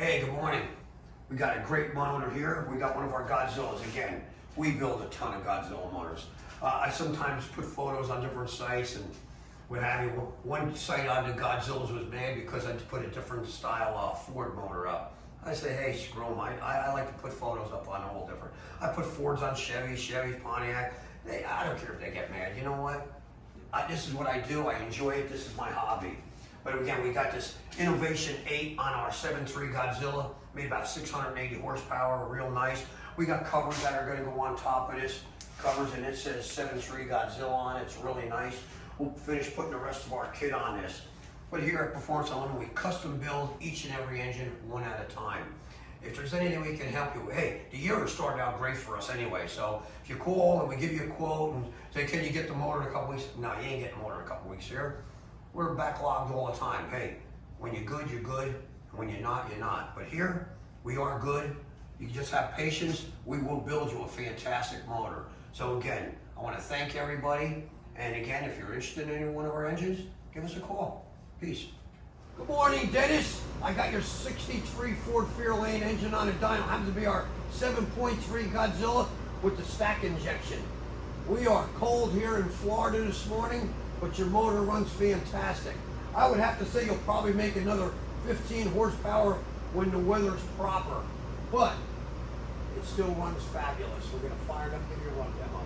Hey, good morning. We got a great motor here. We got one of our Godzillas again. We build a ton of Godzilla motors. I sometimes put photos on different sites and what have you. One site on the Godzillas was made because I put a different style Ford motor up. I say, hey, screw them. I like to put photos up on all different. I put Fords on Chevy, Pontiac. I don't care if they get mad. You know what? This is what I do. I enjoy it. This is my hobby. But again, we got this Innov8 on our 7.3 Godzilla, made about 680 horsepower, real nice. We got covers that are going to go on top of this covers, and it says 7.3 Godzilla on it. It's really nice. We'll finish putting the rest of our kit on this. But here at Proformance Unlimited, we custom build each and every engine one at a time. If there's anything we can help you with, hey, the year has started out great for us anyway. So if you call and we give you a quote and say, can you get the motor in a couple weeks? No, you ain't getting the motor in a couple weeks here. We're backlogged all the time. Hey, when you're good, you're good. And when you're not, you're not. But here, we are good. You just have patience. We will build you a fantastic motor. So again, I want to thank everybody. And again, if you're interested in any one of our engines, give us a call. Peace. Good morning, Dennis. I got your 63 Ford Fairlane engine on a dyno. Happens to be our 7.3 Godzilla with the stack injection. We are cold here in Florida this morning, but your motor runs fantastic. I would have to say you'll probably make another 15 horsepower when the weather's proper, but it still runs fabulous. We're going to fire it up, give you a run demo.